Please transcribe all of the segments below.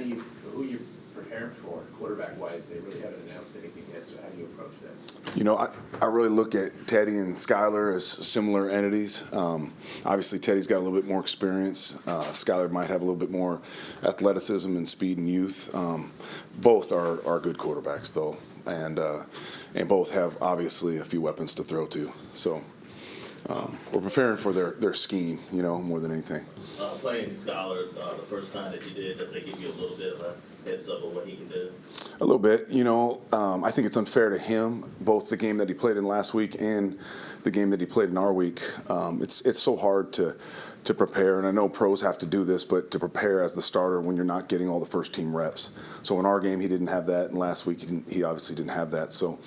who you preparing for quarterback-wise? They really haven't announced anything yet, so how do you approach that? You know, I really look at Teddy and Skyler as similar entities. Obviously, Teddy's got a little bit more experience. Skyler might have a little bit more athleticism and speed and youth. Both are good quarterbacks, though, and both have obviously a few weapons to throw to. So we're preparing for their scheme, more than anything. Playing Scholar the first time that you did, does that give you a little bit of a heads up of what he can do? A little bit. I think it's unfair to him, both the game that he played in last week and the game that he played in our week. It's so hard to prepare, and I know pros have to do this, but to prepare as the starter when you're not getting all the first team reps. So in our game, he didn't have that, and last week he obviously didn't have that. So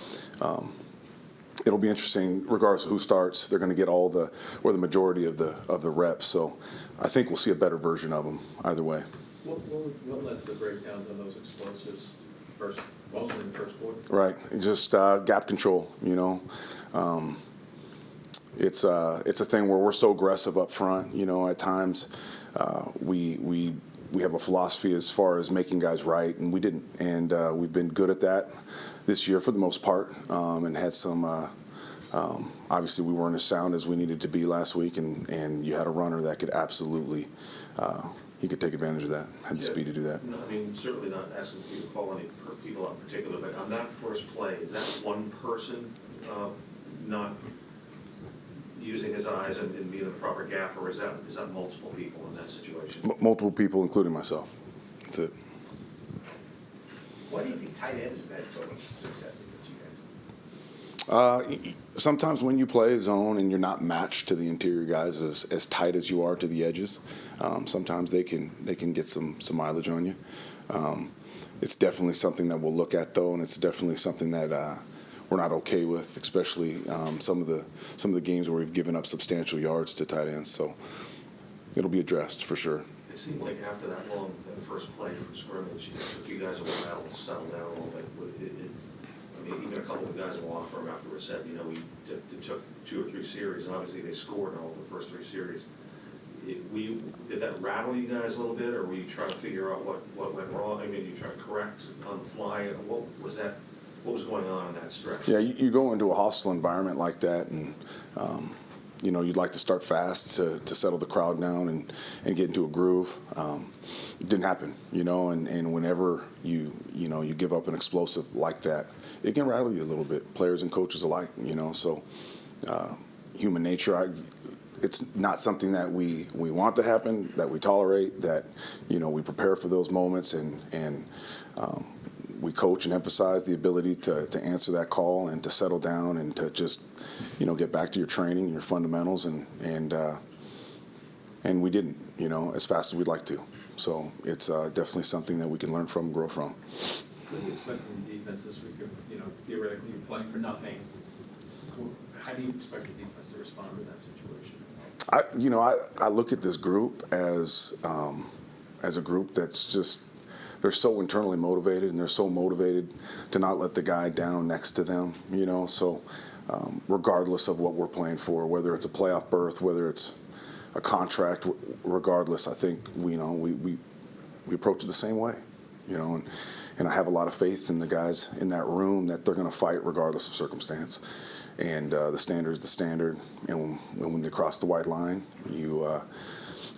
it'll be interesting, regardless of who starts. They're going to get the majority of the reps. So I think we'll see a better version of them either way. What led to the breakdowns on those explosives mostly in the first quarter? Right, just gap control. It's a thing where we're so aggressive up front. At times we have a philosophy as far as making guys right, and we didn't. And we've been good at that this year for the most part, and had some. Obviously, we weren't as sound as we needed to be last week, and you had a runner that could absolutely. He could take advantage of that, had the speed to do that. No, certainly not asking you to call any people out in particular, but on that first play, is that one person not using his eyes and being in the proper gap, or is that multiple people in that situation? Multiple people, including myself. That's it. Why do you think tight ends have had so much success against you guys? Sometimes when you play a zone and you're not matched to the interior guys as tight as you are to the edges, sometimes they can get some mileage on you. It's definitely something that we'll look at, though, and it's definitely something that we're not okay with, especially some of the games where we've given up substantial yards to tight ends. So it'll be addressed for sure. It seemed like after that first play from scrimmage, it took you guys a while to settle down a little bit. Even a couple of guys in the law firm afterwards said, it took 2 or 3 series, and obviously they scored in all the first 3 series. Did that rattle you guys a little bit, or were you trying to figure out what went wrong? You trying to correct on the fly? What was going on in that stretch? Yeah, you go into a hostile environment like that, and you'd like to start fast to settle the crowd down and get into a groove. It didn't happen, and whenever you give up an explosive like that, it can rattle you a little bit, players and coaches alike, so human nature. It's not something that we want to happen, that we tolerate, that we prepare for those moments, and we coach and emphasize the ability to answer that call and to settle down and to just get back to your training and your fundamentals, and we didn't as fast as we'd like to. So it's definitely something that we can learn from and grow from. What do you expect from the defense this week? Theoretically you're playing for nothing. How do you expect the defense to respond in that situation? I look at this group as a group that's just, they're so internally motivated, and they're so motivated to not let the guy down next to them, so regardless of what we're playing for, whether it's a playoff berth, whether it's a contract, regardless, I think we approach it the same way, and I have a lot of faith in the guys in that room that they're going to fight regardless of circumstance. And the standard is the standard, and when they cross the white line, you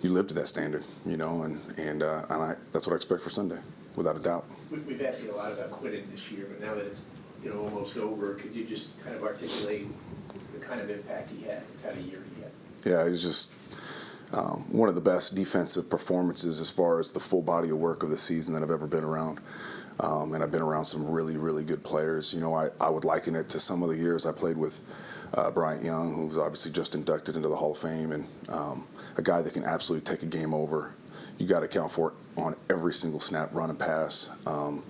live to that standard, and that's what I expect for Sunday, without a doubt. We've asked you a lot about quitting this year, but now that it's almost over, could you just kind of articulate the kind of impact he had, the kind of year he had? Yeah, it was just one of the best defensive performances as far as the full body of work of the season that I've ever been around. And I've been around some really, really good players. I would liken it to some of the years I played with Bryant Young, who's obviously just inducted into the Hall of Fame, and a guy that can absolutely take a game over. You got to count for it on every single snap, run and pass. And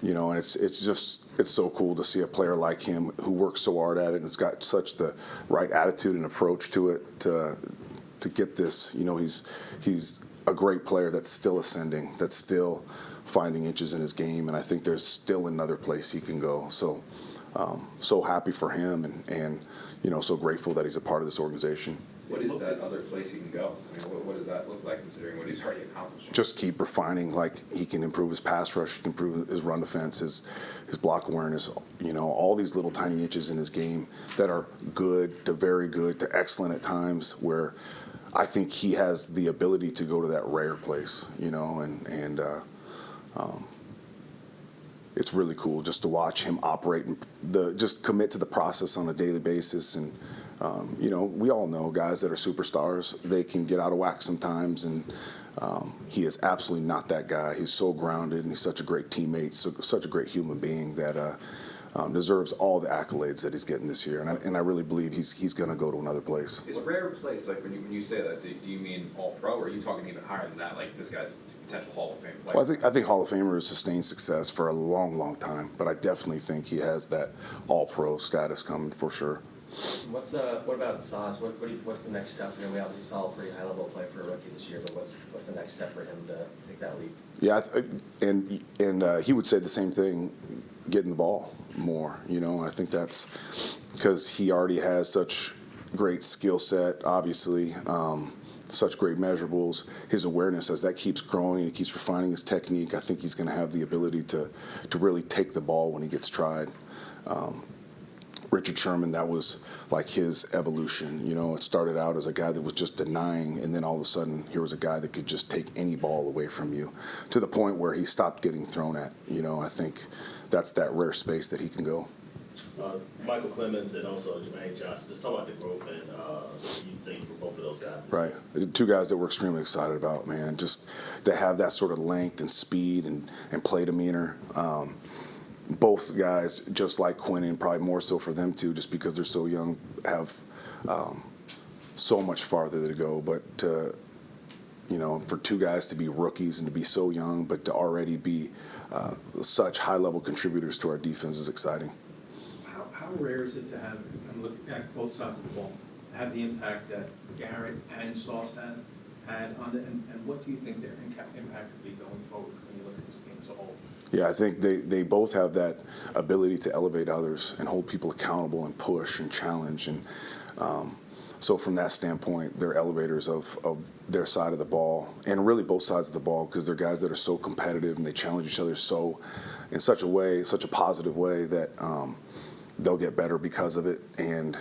it's so cool to see a player like him who works so hard at it and has got such the right attitude and approach to it to get this. He's a great player that's still ascending, that's still finding inches in his game, and I think there's still another place he can go. So, so happy for him, and so grateful that he's a part of this organization. What is that other place he can go? I mean, what does that look like considering what he's already accomplished? Just keep refining. Like, he can improve his pass rush, he can improve his run defense, his block awareness. You know, all these little tiny inches in his game that are good to very good to excellent at times, where I think he has the ability to go to that rare place. You know, and it's really cool just to watch him operate and just commit to the process on a daily basis. And you know, we all know guys that are superstars, they can get out of whack sometimes, and he is absolutely not that guy. He's so grounded, and he's such a great teammate, such a great human being that deserves all the accolades that he's getting this year. And I really believe he's going to go to another place. Is rare place, like when you say that, do you mean all pro, or are you talking even higher than that, like this guy's potential Hall of Fame player? Well, I think Hall of Famer has sustained success for a long, long time, but I definitely think he has that all-pro status coming for sure. What about Sauce? What's the next step? We obviously saw a pretty high level play for a rookie this year, but what's the next step for him to take that leap? Yeah, and he would say the same thing, getting the ball more. You know, I think that's because he already has such great skill set, obviously, such great measurables. His awareness, as that keeps growing and he keeps refining his technique, I think he's going to have the ability to really take the ball when he gets tried. Richard Sherman, that was like his evolution. You know, it started out as a guy that was just denying, and then all of a sudden, here was a guy that could just take any ball away from you to the point where he stopped getting thrown at. You know, I think that's that rare space that he can go. Michael Clemens and also Jermaine Johnson, just talk about the growth and you've seen from both of those guys. Right. Two guys that we're extremely excited about, man. Just to have that sort of length and speed and play demeanor. Both guys, just like Quinn, and probably more so for them too, just because they're so young, have so much farther to go. But you know, for two guys to be rookies and to be so young, but to already be such high-level contributors to our defense is exciting. How rare is it to have, and look at both sides of the ball, to have the impact that Garrett and Sauce had on it, and what do you think their impact would be going forward when you look at this team as a whole? Yeah, I think they both have that ability to elevate others and hold people accountable and push and challenge. And so from that standpoint, they're elevators of their side of the ball, and really both sides of the ball, because they're guys that are so competitive and they challenge each other so in such a way, such a positive way that they'll get better because of it. And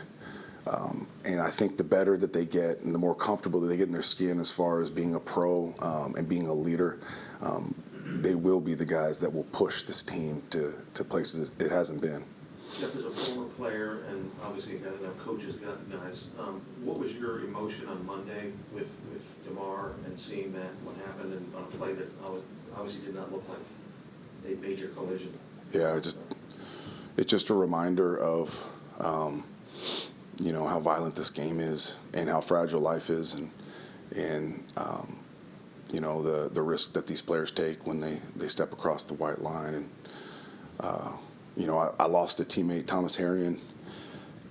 I think the better that they get and the more comfortable that they get in their skin as far as being a pro and being a leader, they will be the guys that will push this team to places it hasn't been. Jeff, as a former player and obviously a guy that coaches guys, what was your emotion on Monday with DeMar and seeing that, what happened, and on a play that obviously did not look like a major collision? Yeah, it's just a reminder of you know, how violent this game is and how fragile life is, and you know, the risk that these players take when they step across the white line. And you know, I lost a teammate, Thomas Harrion.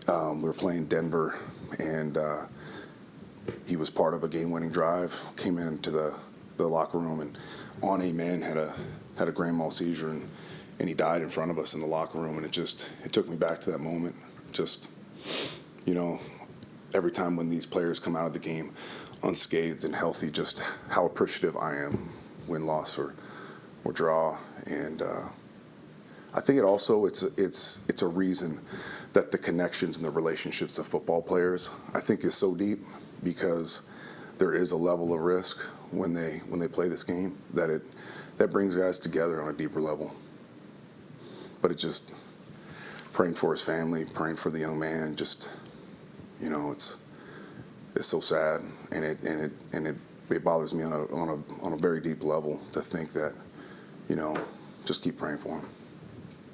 We were playing Denver, and he was part of a game-winning drive. Came into the locker room, and on amen had a grand mal seizure, and he died in front of us in the locker room. And it took me back to that moment. Just, you know, every time when these players come out of the game unscathed and healthy, just how appreciative I am, win, loss, or draw. And I think it's a reason that the connections and the relationships of football players, I think, is so deep, because there is a level of risk when they play this game that brings guys together on a deeper level. But it just praying for his family, praying for the young man, just, you know, it's so sad, and it bothers me on a very deep level to think that, you know, just keep praying for him.